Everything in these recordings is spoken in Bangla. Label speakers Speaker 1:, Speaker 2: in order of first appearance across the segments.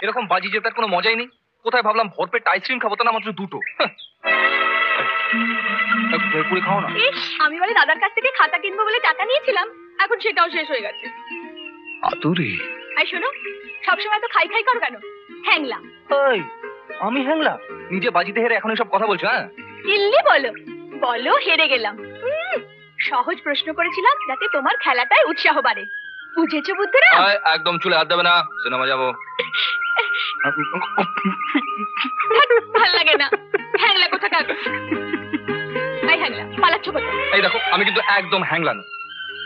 Speaker 1: এরকম বাজি জেতার কোনো মজাই নেই। কোথায় ভাবলাম ভরপেট আইসক্রিম খাবো, তা না মাত্র দুটো। পুরি খাও না।
Speaker 2: আমি বলে দাদার কাছ থেকে খাতা কিনবো বলে টাকা নিয়েছিলাম, এখন সেটাও শেষ হয়ে গেছে।
Speaker 1: আতুরে
Speaker 2: এই শোনো, সবসময় তো খাই খাই করো কেন? হ্যাংলা।
Speaker 1: ওই আমি হ্যাংলা? নিজে বাজিতে হেরে এখন এসব কথা বলছো? হ্যাঁ
Speaker 2: ইল্লি বলো, বলো হেরে গেলাম। সহজ প্রশ্ন করেছিলাম যাতে তোমার খেলাটায় উৎসাহ বাড়ে, বুঝেছো বুদ্ধরা?
Speaker 1: একদম চুলে হাত দেবে না, সিনেমা যাবো।
Speaker 2: ভাল লাগে না, হ্যাংলা কোথাকার। এই হ্যাংলা, পালাচ্ছ কোথায়?
Speaker 1: এই দেখো, আমি কিন্তু একদম হ্যাংলা না।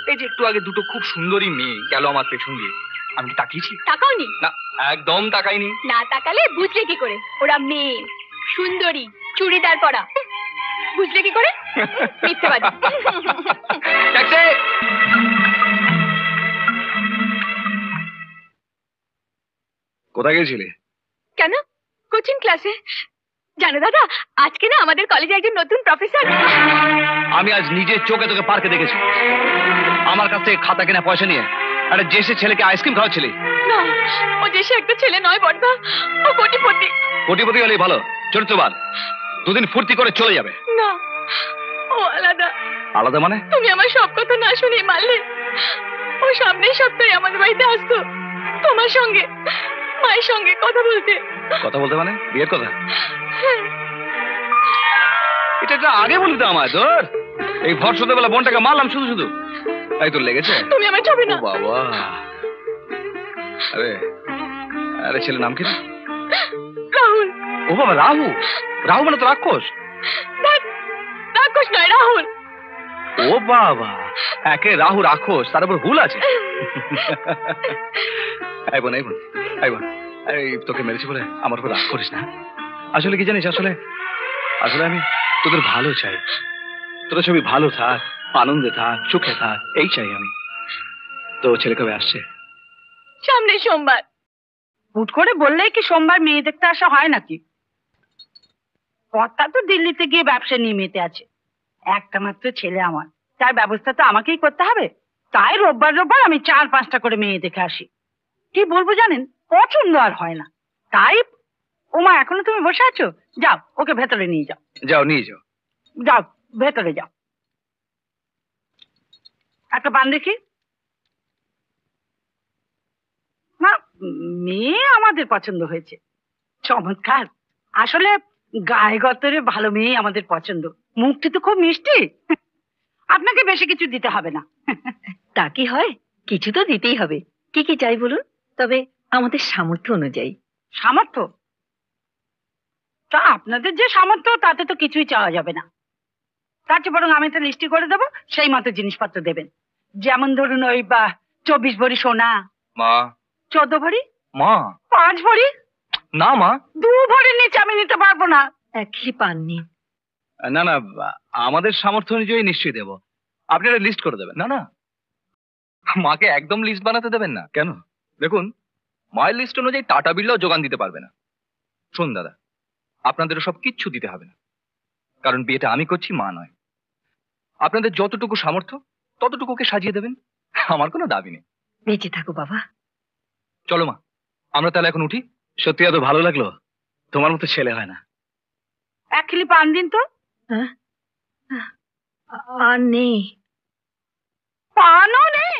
Speaker 1: এই যে একটু আগে দুটো খুব সুন্দরী মেয়ে গেল আমার পেছন দিয়ে, আমি কি তাকিয়েছি?
Speaker 2: তাকাওনি?
Speaker 1: না, একদম তাকাইনি।
Speaker 2: না তাকালে বুঝলে কি করে ওরা মেয়ে, সুন্দরী, চুড়িদার পরা? বুঝলে কি করে? মিথ্যেবাদী।
Speaker 1: ট্যাক্সি! কোথায় গেছিলে?
Speaker 2: কেন? কোচিং ক্লাসে। জানো দাদা, আজকে না আমাদের কলেজে একজন নতুন প্রফেসর।
Speaker 1: আমি আজ নিজের চোখে তোকে পার্কে দেখেছি, আমার কাছ থেকে খাতা কেনা পয়সা নিয়ে আরে যে সে ছেলেকে আইসক্রিম খাওয়াচ্ছিলি।
Speaker 2: না, ও যে সে একটা ছেলে নয় বড়দা, ও কোটিপতি।
Speaker 1: কোটিপতি হলেই ভালো, চরিত্রবান, দুদিন ফুর্তি করে চলে যাবে।
Speaker 2: না, ও আলাদা।
Speaker 1: আলাদা মানে?
Speaker 2: তুমি আমার সব কথা না শুনে মানলে। ও সামনের সপ্তাহে আমাদের বাড়িতে আসতো, তোমার সঙ্গে, মায়ের সঙ্গে কথা বলতে।
Speaker 1: কথা বলতে মানে বিয়ের কথা? এটা আগে বলতে আমায়। তোর এই ভর সন্ধ্যাবেলা বোনটাকে মারলাম শুধু শুধু, তাই তোর লেগেছে?
Speaker 2: তুমি আমার ছবি না।
Speaker 1: বাবা, আরে আরে ছেলের নাম কি?
Speaker 2: রাহুল।
Speaker 1: ও বাবা, রাহু? রাহু মানে তো রাক্ষস।
Speaker 2: রাক্ষস নয়, রাহুল।
Speaker 1: ও বাবা, একে রাহু রাক্ষস, তার উপর হুল আছে। এই বোন, এই বোন, এই বোন, এই তোকে মেরেছি বলে আমার উপর রাগ করিস না। আসলে কি জানিস, আসলে আসলে আমি তোদের ভালো চাই। তোরা সবই ভালো থাক, আনন্দে থাক, সুখে থাক, এই চাই আমি। তো ছেলে কবে আসছে?
Speaker 2: সামনে সোমবার।
Speaker 3: হুট করে বললেই কি সোমবার মেয়ে দেখতে আসা হয় নাকি? কর্তা তো দিল্লিতে গিয়ে ব্যবসা নিয়ে মেতে আছে। একটা মাত্র ছেলে আমার, তার ব্যবস্থা তো আমাকেই করতে হবে। তাই রোববার রোববার আমি 4-5টা করে মেয়ে দেখে আসি। কি বলবো জানেন, পছন্দ আর হয় না। তাই ওমা, এখনো তুমি বসে আছো? যাও, ওকে ভেতরে নিয়ে যাও।
Speaker 1: যাও, নিয়ে যাও।
Speaker 3: যাও, ভেতরে যাও। একটা পান দেখি। না, মেয়ে আমাদের পছন্দ হয়েছে। চমৎকার। আসলে গায়ে গতরে ভালো মেয়ে আমাদের পছন্দ। মুখটি তো খুব মিষ্টি। আপনাকে বেশি কিছু দিতে হবে না।
Speaker 4: তা কি হয়, কিছু তো দিতেই হবে। কি কি চাই বলুন, তবে আমাদের সামর্থ্য অনুযায়ী।
Speaker 3: সামর্থ্য? তা আপনাদের যে সামর্থ্য তাতে তো কিছুই চাওয়া যাবে না। তার চেয়ে বরং আমি একটা লিস্টি করে দেবো, সেই মতো জিনিসপত্র দেবেন। যেমন ধরুন ওই 24 ভরি সোনা।
Speaker 1: মা।
Speaker 3: 14 ভরি।
Speaker 1: মা।
Speaker 3: 5 ভরি।
Speaker 1: না মা,
Speaker 3: 2 ভরির নিচে আমি নিতে পারবো না।
Speaker 4: একই পাননি?
Speaker 1: না না, আমাদের সামর্থ্য অনুযায়ী নিশ্চয়ই দেবো। আপনি একটা লিস্ট করে দেবেন। না না, মাকে একদম লিস্ট বানাতে দেবেন না। কেন? দেখুন, মায়ের লিস্ট অনুযায়ী টাটা বিড়লাও যোগান দিতে পারবে না। শোন দাদা, আপনাদের সব কিচ্ছু দিতে হবে না, কারণ বিয়েটা আমি করছি, মা নয়। আপনাদের যতটুকু সামর্থ্য ততটুকু ওকে সাজিয়ে দেবেন, আমার কোনো দাবি নেই।
Speaker 4: বেঁচে থাকো বাবা।
Speaker 1: চলো মা, আমরা তাহলে এখন উঠি। সত্যি এত ভালো লাগলো, তোমার মতো ছেলে হয় না।
Speaker 3: 1 কিলো পান দিন তো।
Speaker 4: আর নেই।
Speaker 3: পানও নেই?